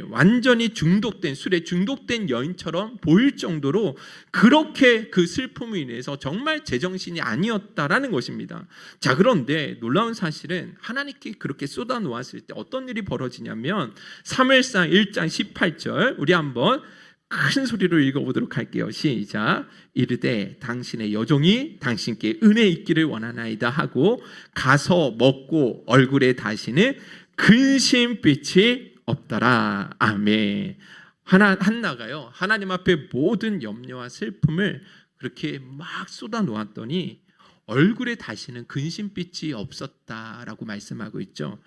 완전히 중독된, 술에 중독된 여인처럼 보일 정도로 그렇게 그 슬픔으로 인해서 정말 제정신이 아니었다라는 것입니다. 자, 그런데 놀라운 사실은 하나님께 그렇게 쏟아 놓았을 때 어떤 일이 벌어지냐면 사무엘상 1장 18절 우리 한번 큰 소리로 읽어보도록 할게요. 시작. 이르되 당신의 여종이 당신께 은혜 있기를 원하나이다 하고 가서 먹고 얼굴에 다시는 근심빛이 없더라. 아멘. 한나가요 하나님 앞에 모든 염려와 슬픔을 그렇게 막 쏟아 놓았더니 얼굴에 다시는 근심빛이 없었다라고 말씀하고 있죠.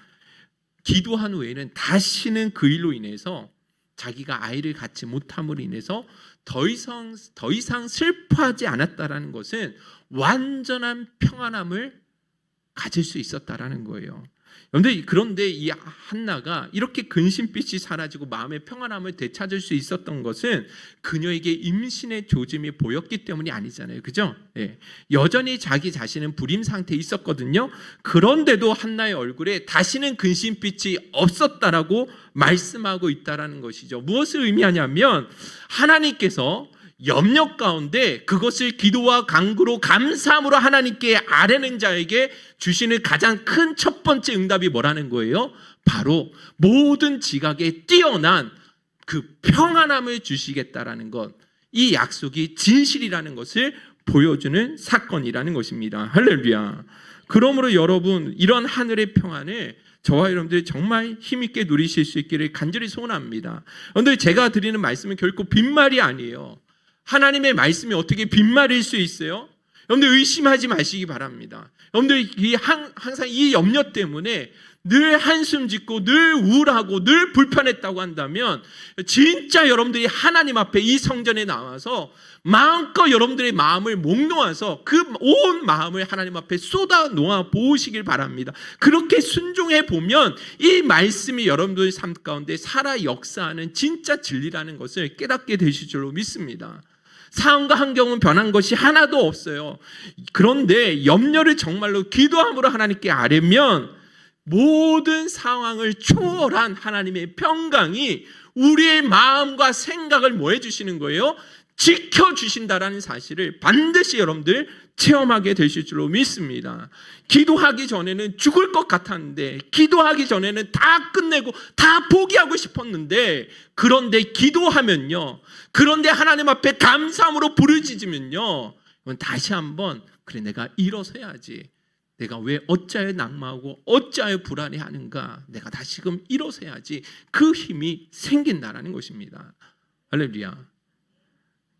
기도한 후에는 다시는 그 일로 인해서 자기가 아이를 갖지 못함으로 인해서 더 이상 슬퍼하지 않았다라는 것은 완전한 평안함을 가질 수 있었다라는 거예요. 그런데 이 한나가 이렇게 근심빛이 사라지고 마음의 평안함을 되찾을 수 있었던 것은 그녀에게 임신의 조짐이 보였기 때문이 아니잖아요. 그죠? 여전히 자기 자신은 불임 상태에 있었거든요. 그런데도 한나의 얼굴에 다시는 근심빛이 없었다라고 말씀하고 있다라는 것이죠. 무엇을 의미하냐면 하나님께서 염려 가운데 그것을 기도와 간구로 감사함으로 하나님께 아뢰는 자에게 주시는 가장 큰 첫 번째 응답이 뭐라는 거예요? 바로 모든 지각에 뛰어난 그 평안함을 주시겠다라는 것, 이 약속이 진실이라는 것을 보여주는 사건이라는 것입니다. 할렐루야. 그러므로 여러분, 이런 하늘의 평안을 저와 여러분들이 정말 힘있게 누리실 수 있기를 간절히 소원합니다. 그런데 제가 드리는 말씀은 결코 빈말이 아니에요. 하나님의 말씀이 어떻게 빈말일 수 있어요? 여러분들 의심하지 마시기 바랍니다. 여러분들 항상 이 염려 때문에 늘 한숨 짓고 늘 우울하고 늘 불편했다고 한다면 진짜 여러분들이 하나님 앞에 이 성전에 나와서 마음껏 여러분들의 마음을 목 놓아서 그 온 마음을 하나님 앞에 쏟아 놓아 보시길 바랍니다. 그렇게 순종해 보면 이 말씀이 여러분들의 삶 가운데 살아 역사하는 진짜 진리라는 것을 깨닫게 되실 줄로 믿습니다. 상황과 환경은 변한 것이 하나도 없어요. 그런데 염려를 정말로 기도함으로 하나님께 아뢰면 모든 상황을 초월한 하나님의 평강이 우리의 마음과 생각을 뭐 해주시는 거예요? 지켜주신다라는 사실을 반드시 여러분들 체험하게 되실 줄로 믿습니다. 기도하기 전에는 죽을 것 같았는데, 기도하기 전에는 다 끝내고 다 포기하고 싶었는데, 그런데 기도하면요, 그런데 하나님 앞에 감사함으로 부르짖으면요, 다시 한번 그래, 내가 일어서야지, 내가 왜 어찌하여 낙마하고 어찌하여 불안해하는가, 내가 다시금 일어서야지, 그 힘이 생긴다라는 것입니다. 할렐루야.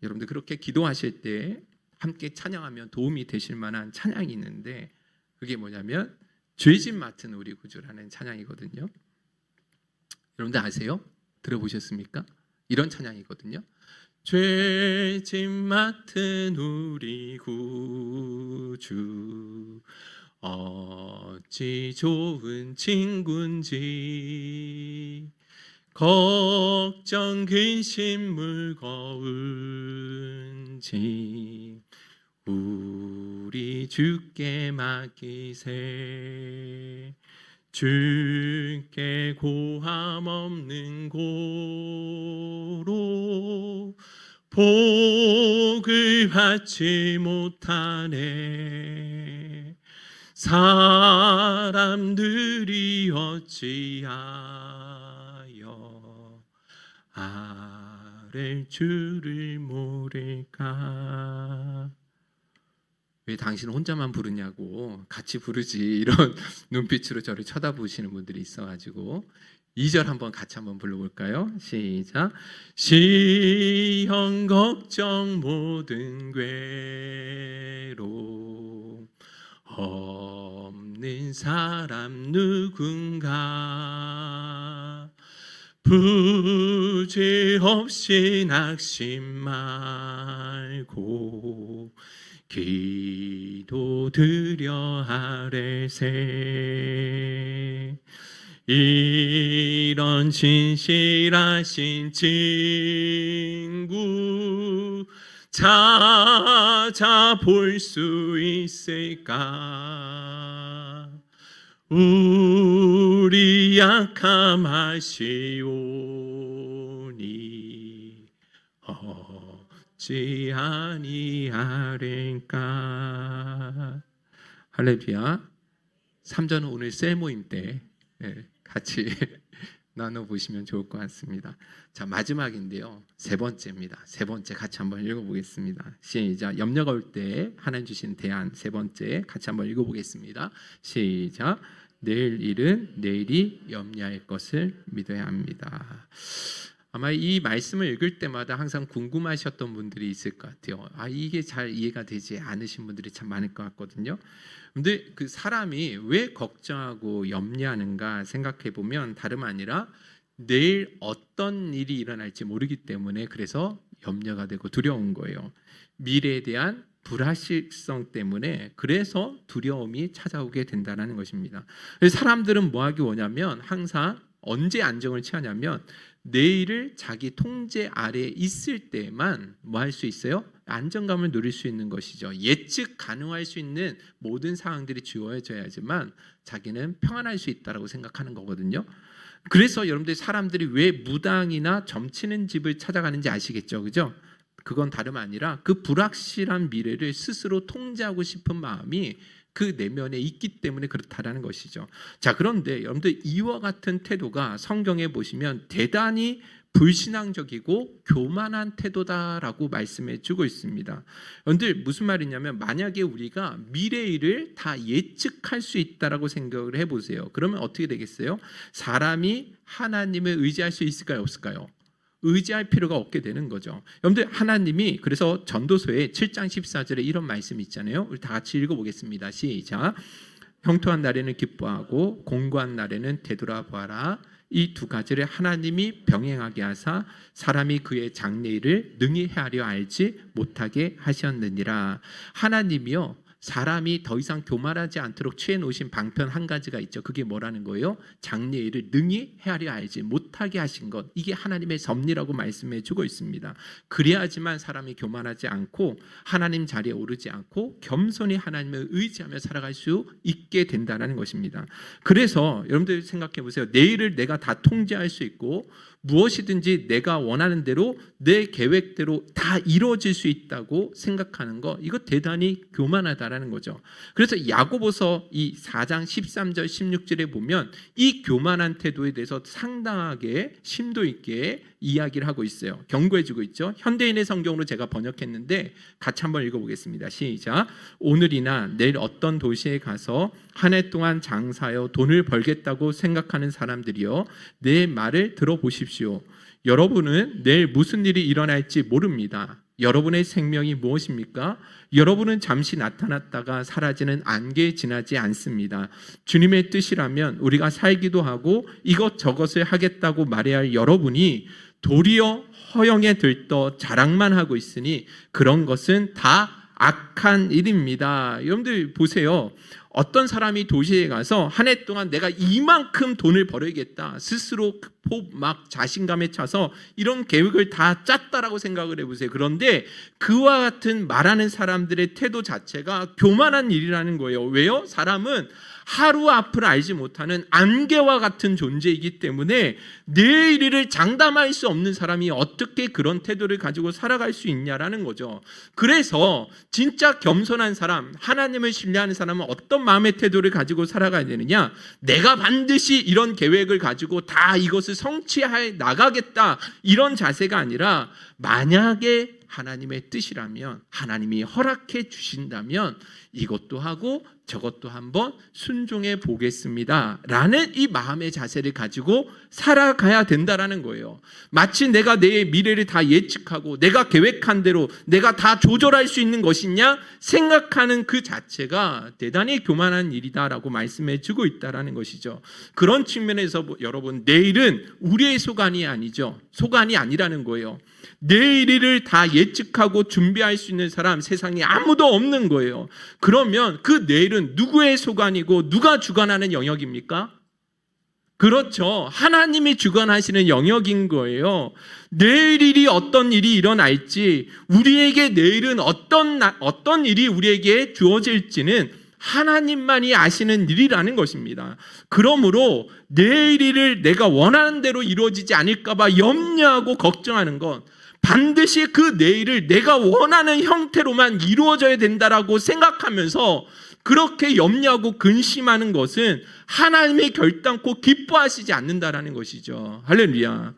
여러분들 그렇게 기도하실 때 함께 찬양하면 도움이 되실 만한 찬양이 있는데, 그게 뭐냐면 죄짐 맡은 우리 구주라는 찬양이거든요. 여러분들 아세요? 들어보셨습니까? 이런 찬양이거든요. 죄짐 맡은 우리 구주, 어찌 좋은 친구인지, 걱정 근심 무거운지 우리 주께 맡기세. 주께 고함 없는 고로 복을 받지 못하네. 사람들이 어찌하여 아랠 줄을 모를까. 왜 당신 혼자만 부르냐고, 같이 부르지, 이런 눈빛으로 저를 쳐다보시는 분들이 있어가지고 2절 한번 같이 한번 불러볼까요? 시작. 시험 걱정 모든 괴로움 없는 사람 누군가, 부재 없이 낙심 말고 기도드려 아뢰세. 이런 진실하신 친구 찾아볼 수 있을까? 우리 약함 아시오니 어찌 아니하랭까. 할렐루야. 3절은 오늘 셀 모임 때 같이 나눠보시면 좋을 것 같습니다. 자, 마지막인데요, 세 번째입니다. 세 번째 같이 한번 읽어보겠습니다. 시작. 염려가 올 때 하나님 주신 대안 세 번째 같이 한번 읽어보겠습니다. 시작. 내일 일은 내일이 염려할 것을 믿어야 합니다. 아마 이 말씀을 읽을 때마다 항상 궁금하셨던 분들이 있을 것 같아요. 이게 잘 이해가 되지 않으신 분들이 참 많을 것 같거든요. 근데 그 사람이 왜 걱정하고 염려하는가 생각해 보면 다름 아니라 내일 어떤 일이 일어날지 모르기 때문에 그래서 염려가 되고 두려운 거예요. 미래에 대한 불확실성 때문에 그래서 두려움이 찾아오게 된다는 것입니다. 사람들은 뭐 하기 원하면 항상 언제 안정을 취하냐면 내일을 자기 통제 아래에 있을 때만 뭐 할 수 있어요? 안정감을 누릴 수 있는 것이죠. 예측 가능할 수 있는 모든 상황들이 주어져야지만 자기는 평안할 수 있다고 생각하는 거거든요. 그래서 여러분들 사람들이 왜 무당이나 점치는 집을 찾아가는지 아시겠죠? 그죠? 그건 다름 아니라 그 불확실한 미래를 스스로 통제하고 싶은 마음이 그 내면에 있기 때문에 그렇다라는 것이죠. 자, 그런데 여러분들 이와 같은 태도가 성경에 보시면 대단히 불신앙적이고 교만한 태도다라고 말씀해 주고 있습니다. 여러분들 무슨 말이냐면 만약에 우리가 미래일을 다 예측할 수 있다라고 생각을 해보세요. 그러면 어떻게 되겠어요? 사람이 하나님을 의지할 수 있을까요? 없을까요? 의지할 필요가 없게 되는 거죠. 여러분들 하나님이 그래서 전도서에 7장 14절에 이런 말씀이 있잖아요. 우리 다 같이 읽어보겠습니다. 시작. 형통한 날에는 기뻐하고 공고한 날에는 되돌아보아라. 이 두 가지를 하나님이 병행하게 하사 사람이 그의 장래일을 능히 헤아려 알지 못하게 하셨느니라. 하나님이요 사람이 더 이상 교만하지 않도록 취해 놓으신 방편 한 가지가 있죠. 그게 뭐라는 거예요? 장래일을 능히 헤아려 알지 못하게 하신 것. 이게 하나님의 섭리라고 말씀해 주고 있습니다. 그래야지만 사람이 교만하지 않고 하나님 자리에 오르지 않고 겸손히 하나님을 의지하며 살아갈 수 있게 된다는 것입니다. 그래서 여러분들 생각해 보세요. 내일을 내가 다 통제할 수 있고 무엇이든지 내가 원하는 대로 내 계획대로 다 이루어질 수 있다고 생각하는 거, 이거 대단히 교만하다라는 거죠. 그래서 야고보서 이 4장 13절 16절에 보면 이 교만한 태도에 대해서 상당하게 심도 있게 이야기를 하고 있어요. 경고해주고 있죠. 현대인의 성경으로 제가 번역했는데 같이 한번 읽어보겠습니다. 시작. 오늘이나 내일 어떤 도시에 가서 한 해 동안 장사하여 돈을 벌겠다고 생각하는 사람들이여 내 말을 들어보십시오. 여러분은 내일 무슨 일이 일어날지 모릅니다. 여러분의 생명이 무엇입니까? 여러분은 잠시 나타났다가 사라지는 안개에 지나지 않습니다. 주님의 뜻이라면 우리가 살기도 하고 이것저것을 하겠다고 말해야 할 여러분이 도리어 허영에 들떠 자랑만 하고 있으니 그런 것은 다 악한 일입니다. 여러분들 보세요. 어떤 사람이 도시에 가서 한 해 동안 내가 이만큼 돈을 벌어야겠다 스스로 막 자신감에 차서 이런 계획을 다 짰다라고 생각을 해보세요. 그런데 그와 같은 말하는 사람들의 태도 자체가 교만한 일이라는 거예요. 왜요? 사람은 하루 앞을 알지 못하는 안개와 같은 존재이기 때문에 내일을 장담할 수 없는 사람이 어떻게 그런 태도를 가지고 살아갈 수 있냐라는 거죠. 그래서 진짜 겸손한 사람, 하나님을 신뢰하는 사람은 어떤 마음의 태도를 가지고 살아가야 되느냐? 내가 반드시 이런 계획을 가지고 다 이것을 성취해 나가겠다 이런 자세가 아니라 만약에 하나님의 뜻이라면 하나님이 허락해 주신다면 이것도 하고 저것도 한번 순종해 보겠습니다 라는 이 마음의 자세를 가지고 살아가야 된다라는 거예요. 마치 내가 내 미래를 다 예측하고 내가 계획한 대로 내가 다 조절할 수 있는 것이냐 생각하는 그 자체가 대단히 교만한 일이다라고 말씀해 주고 있다라는 것이죠. 그런 측면에서 여러분 내일은 우리의 소관이 아니죠. 소관이 아니라는 거예요. 내일을 다 예측하고 준비할 수 있는 사람 세상에 아무도 없는 거예요. 그러면 그 내일은 누구의 소관이고 누가 주관하는 영역입니까? 그렇죠. 하나님이 주관하시는 영역인 거예요. 내일이 어떤 일이 일어날지 우리에게 내일은 어떤 일이 우리에게 주어질지는 하나님만이 아시는 일이라는 것입니다. 그러므로 내일을 내가 원하는 대로 이루어지지 않을까 봐 염려하고 걱정하는 것, 반드시 그 내일을 내가 원하는 형태로만 이루어져야 된다라고 생각하면서 그렇게 염려하고 근심하는 것은 하나님이 결단코 기뻐하시지 않는다라는 것이죠. 할렐루야.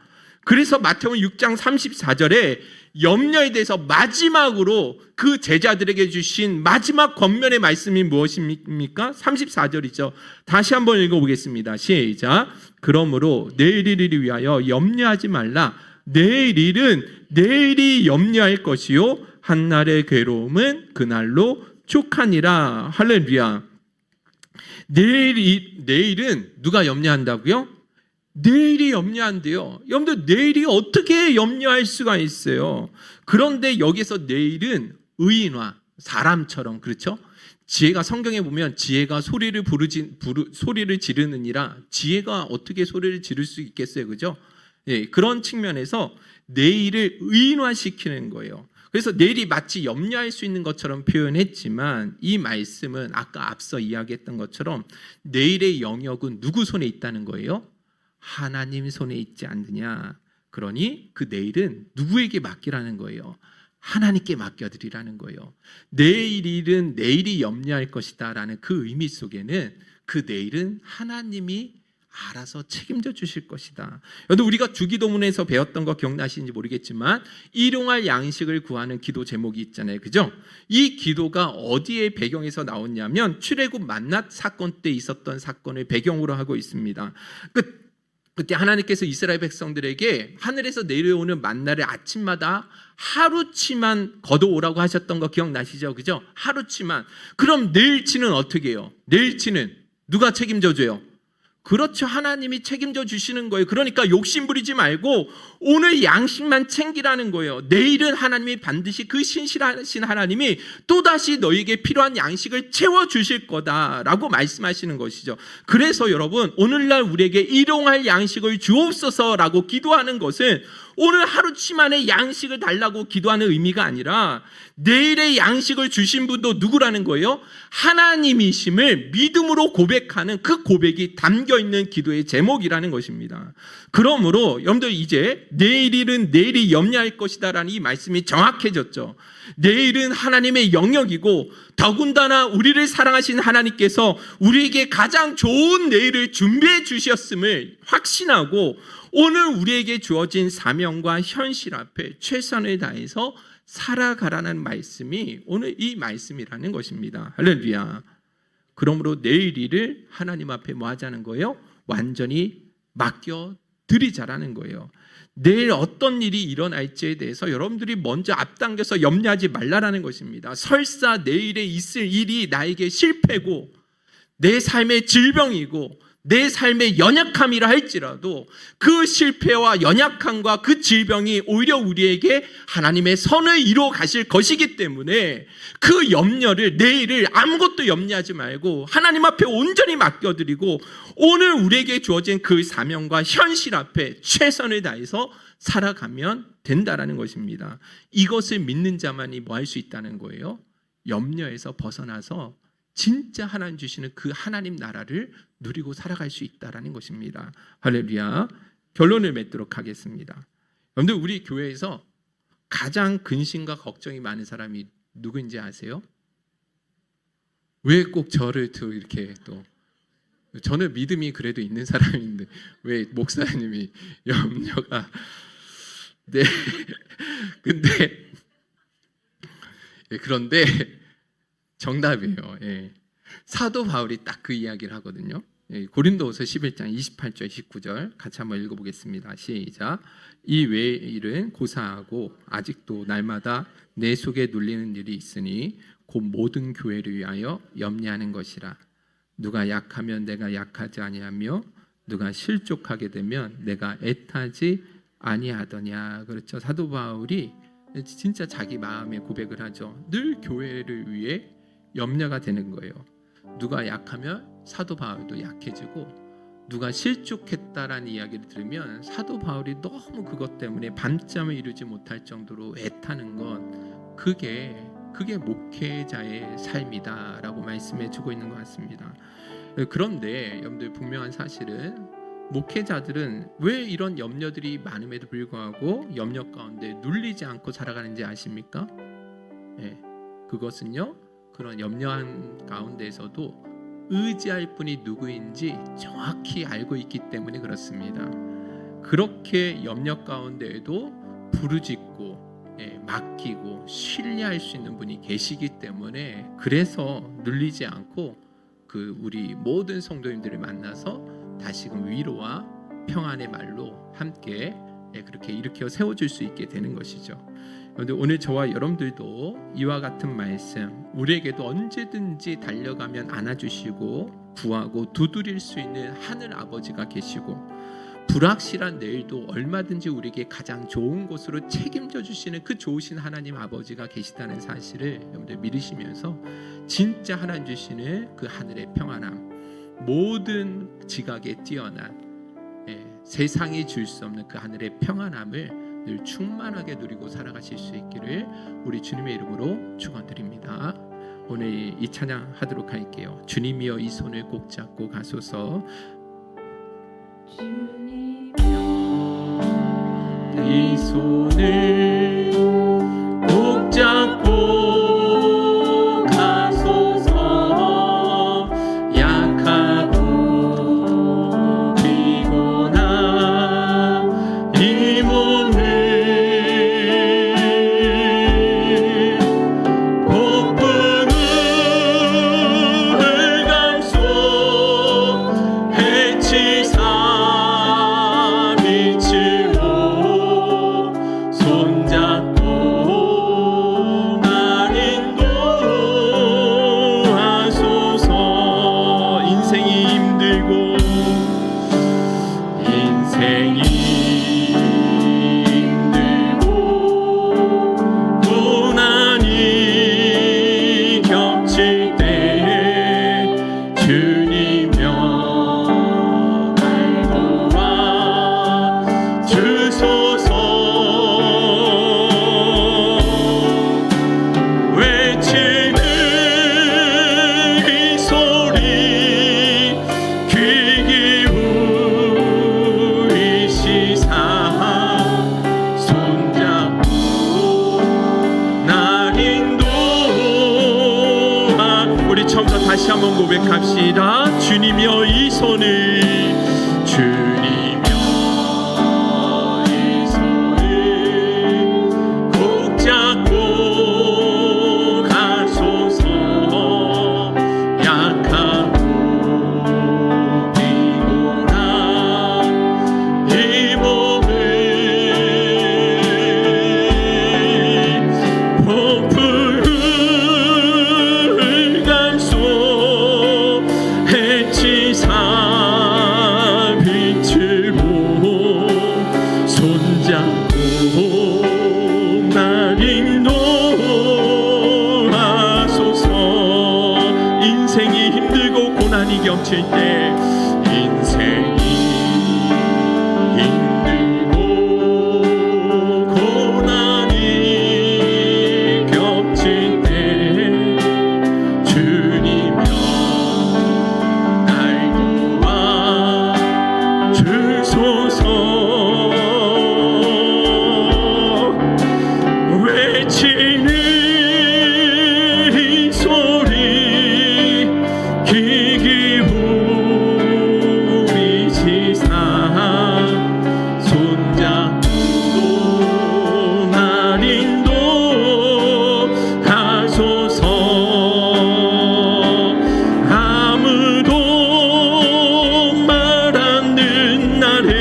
그래서 마태복음 6장 34절에 염려에 대해서 마지막으로 그 제자들에게 주신 마지막 권면의 말씀이 무엇입니까? 34절이죠. 다시 한번 읽어보겠습니다. 시작. 그러므로 내일 일을 위하여 염려하지 말라. 내일 일은 내일이 염려할 것이요 한날의 괴로움은 그날로 촉하니라. 할렐루야. 내일은 누가 염려한다고요? 내일이 염려한대요. 여러분들 내일이 어떻게 염려할 수가 있어요? 그런데 여기서 내일은 의인화, 사람처럼, 그렇죠? 지혜가 성경에 보면 지혜가 소리를 지르느니라. 지혜가 어떻게 소리를 지를 수 있겠어요, 그죠? 예, 그런 측면에서 내일을 의인화시키는 거예요. 그래서 내일이 마치 염려할 수 있는 것처럼 표현했지만 이 말씀은 아까 앞서 이야기했던 것처럼 내일의 영역은 누구 손에 있다는 거예요? 하나님 손에 있지 않느냐. 그러니 그 내일은 누구에게 맡기라는 거예요? 하나님께 맡겨드리라는 거예요. 내일 일은 내일이 염려할 것이다 라는 그 의미 속에는 그 내일은 하나님이 알아서 책임져 주실 것이다. 여러분, 우리가 주기도문에서 배웠던 거 기억나시는지 모르겠지만 일용할 양식을 구하는 기도 제목이 있잖아요, 그죠? 이 기도가 어디에 배경에서 나왔냐면 출애굽 만낫 사건 때 있었던 사건을 배경으로 하고 있습니다. 그때 하나님께서 이스라엘 백성들에게 하늘에서 내려오는 만나를 아침마다 하루치만 걷어오라고 하셨던 거 기억나시죠? 그죠? 하루치만. 그럼 내일치는 어떻게 해요? 내일치는 누가 책임져 줘요? 그렇죠. 하나님이 책임져 주시는 거예요. 그러니까 욕심 부리지 말고 오늘 양식만 챙기라는 거예요. 내일은 하나님이 반드시 그 신실하신 하나님이 또다시 너에게 필요한 양식을 채워주실 거다라고 말씀하시는 것이죠. 그래서 여러분, 오늘날 우리에게 일용할 양식을 주옵소서라고 기도하는 것은 오늘 하루치만의 양식을 달라고 기도하는 의미가 아니라 내일의 양식을 주신 분도 누구라는 거예요? 하나님이심을 믿음으로 고백하는 그 고백이 담겨있는 기도의 제목이라는 것입니다. 그러므로 여러분들 이제 내일 일은 내일이 염려할 것이다 라는 이 말씀이 정확해졌죠. 내일은 하나님의 영역이고 더군다나 우리를 사랑하신 하나님께서 우리에게 가장 좋은 내일을 준비해 주셨음을 확신하고 오늘 우리에게 주어진 사명과 현실 앞에 최선을 다해서 살아가라는 말씀이 오늘 이 말씀이라는 것입니다. 할렐루야. 그러므로 내일 일을 하나님 앞에 뭐 하자는 거예요? 완전히 맡겨드리자라는 거예요. 내일 어떤 일이 일어날지에 대해서 여러분들이 먼저 앞당겨서 염려하지 말라라는 것입니다. 설사 내일에 있을 일이 나에게 실패고 내 삶의 질병이고 내 삶의 연약함이라 할지라도 그 실패와 연약함과 그 질병이 오히려 우리에게 하나님의 선을 이루어 가실 것이기 때문에 그 염려를 내일을 아무것도 염려하지 말고 하나님 앞에 온전히 맡겨드리고 오늘 우리에게 주어진 그 사명과 현실 앞에 최선을 다해서 살아가면 된다라는 것입니다. 이것을 믿는 자만이 뭐 할 수 있다는 거예요? 염려에서 벗어나서 진짜 하나님 주시는 그 하나님 나라를 누리고 살아갈 수 있다라는 것입니다. 할렐루야. 결론을 맺도록 하겠습니다. 여러분들, 우리 교회에서 가장 근심과 걱정이 많은 사람이 누구인지 아세요? 왜 꼭 저를 또 이렇게 또 저는 믿음이 그래도 있는 사람인데 왜 목사님이 염려가 네 근데 그런데 정답이에요. 예. 사도 바울이 딱 그 이야기를 하거든요. 예. 고린도후서 11장 28절 19절 같이 한번 읽어보겠습니다. 시작. 이 외의 일은 고사하고 아직도 날마다 내 속에 눌리는 일이 있으니 곧 모든 교회를 위하여 염려하는 것이라. 누가 약하면 내가 약하지 아니하며 누가 실족하게 되면 내가 애타지 아니하더냐. 그렇죠. 사도 바울이 진짜 자기 마음의 고백을 하죠. 늘 교회를 위해 염려가 되는 거예요. 누가 약하면 사도 바울도 약해지고 누가 실족했다라는 이야기를 들으면 사도 바울이 너무 그것 때문에 밤잠을 이루지 못할 정도로 애타는 건 그게 목회자의 삶이다라고 말씀해 주고 있는 것 같습니다. 그런데 여러분들 분명한 사실은 목회자들은 왜 이런 염려들이 많음에도 불구하고 염려 가운데 눌리지 않고 살아가는지 아십니까? 네, 그것은요, 그런 염려한 가운데에서도 의지할 분이 누구인지 정확히 알고 있기 때문에 그렇습니다. 그렇게 염려 가운데에도 부르짖고 맡기고 신뢰할 수 있는 분이 계시기 때문에 그래서 눌리지 않고 그 우리 모든 성도님들을 만나서 다시금 위로와 평안의 말로 함께 그렇게 일으켜 세워줄 수 있게 되는 것이죠. 오늘 저와 여러분들도 이와 같은 말씀 우리에게도 언제든지 달려가면 안아주시고 구하고 두드릴 수 있는 하늘 아버지가 계시고 불확실한 내일도 얼마든지 우리에게 가장 좋은 곳으로 책임져 주시는 그 좋으신 하나님 아버지가 계시다는 사실을 여러분들 믿으시면서 진짜 하나님 주시는 그 하늘의 평안함, 모든 지각에 뛰어난 세상이 줄 수 없는 그 하늘의 평안함을 늘 충만하게 누리고 살아가실 수 있기를 우리 주님의 이름으로 축원드립니다. 오늘 이 찬양 하도록 할게요. 주님이여 이 손을 꼭 잡고 가소서. 주님이여 이 손을 꼭 처음부터 다시 한번 고백합시다. 주님이여 이 손을, 주님이여 이 손을 꼭 잡고 가소서. 약하고 피곤한 이 몸을 폭풍을 감소 해치사 빛을 보 손잡고 날 인도하소서. 인생이 힘들고 고난이 겹칠 때, 인생이 힘들고 고난이 겹칠 때 주님여 날 도와 주소서. 외치는 이 소리 귀 기울이시사 손잡고 날 인도하소서. 아무도 말 안 듣는 날에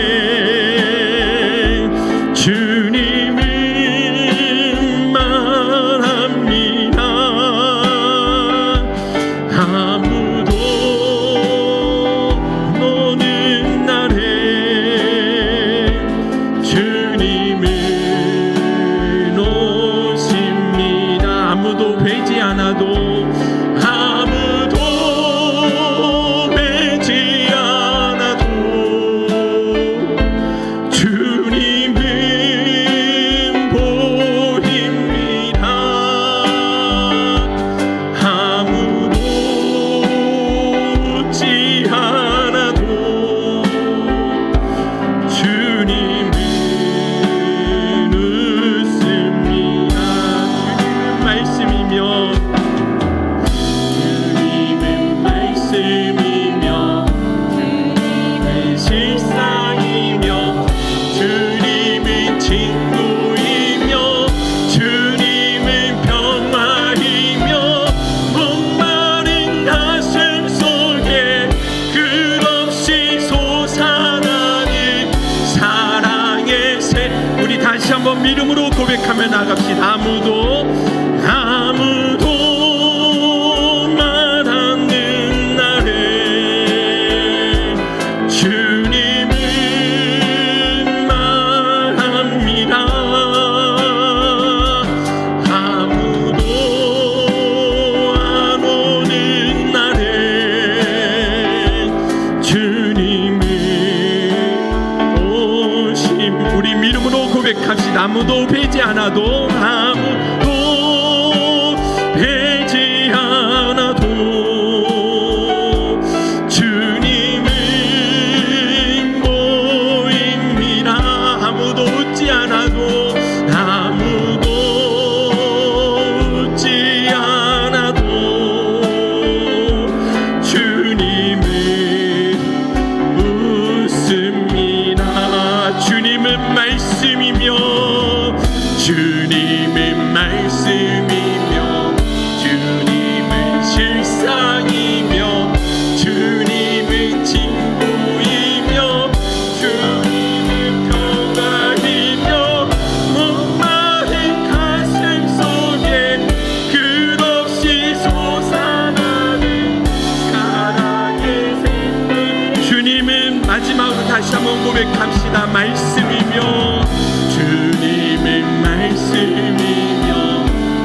주님은 말합니다. 아무도 노는 날에 주님은 오십니다. 아무도 뵈지 않아도, 아무도 뵈지 않아도 주님은 보입니다. 아무도 웃지 않아도 주님은 웃습니다. 주님은 말씀이며, 주님은 말씀이며, 주님은 실상이며, 주님은 친구이며, 주님은 평화이며, 목마른 가슴 속에 끝없이 솟아나는 사랑의 새. 우리 다시 한번 믿음으로 고백하며 나갑시다. 아무도 말 안 듣는 날에 주님은 말합니다. 아무도 안 오는 날에 주님은 오심. 우리 믿음으로 고백합시다. 아무도 뵈지 않아도, 아무도 뵈지 않아도 주님은 보입니다. 아무도 웃지 않아도, 아무도 웃지 않아도 주님은 웃습니다. 주님은 말씀이며, 주님은 말씀이며, 주님은 실상이며, 주님은 친구이며, 주님은 평화이며, 목마른 가슴 속에 끝없이 솟아나는 사랑의 샘물. 주님은 마지막으로 다시 한번 고백합시다. 말씀이며, 주님은 말씀이며,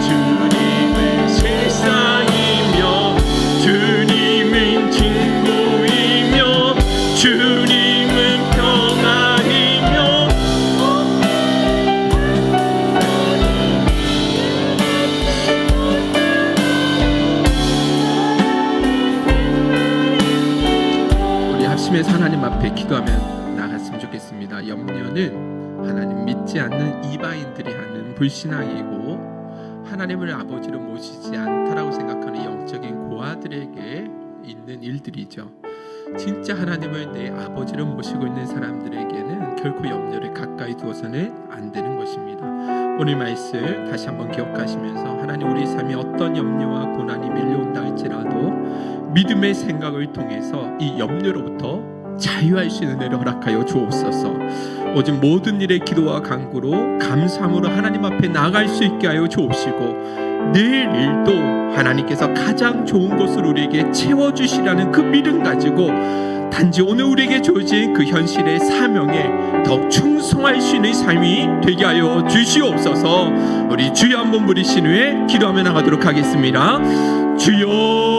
주님은 실상이며, 주님은 친구이며, 주님은 평화이며. 우리 합심해서 하나님 앞에 기도하며 나갔으면 좋겠습니다. 염려는 하나님 믿지 않는 이방인들이 하는 불신앙이고, 하나님 하나님을 아버지로 모시지 않다라고 생각하는 영적인 고아들에게 있는 일들이죠. 진짜 하나님을 내 아버지로 모시고 있는 사람들에게는 결코 염려를 가까이 두어서는 안 되는 것입니다. 오늘 말씀 다시 한번 기억하시면서 하나님 우리 삶에 어떤 염려와 고난이 밀려온다 할지라도 믿음의 생각을 통해서 이 염려로부터 자유할 수 있는 은혜를 허락하여 주옵소서. 오직 모든 일에 기도와 간구로 감사함으로 하나님 앞에 나아갈 수 있게 하여 주옵시고 내일 일도 하나님께서 가장 좋은 것을 우리에게 채워주시라는 그 믿음 가지고 단지 오늘 우리에게 주어진 그 현실의 사명에 더욱 충성할 수 있는 삶이 되게 하여 주시옵소서. 우리 주여 한번 부르신 후에 기도하며 나가도록 하겠습니다. 주여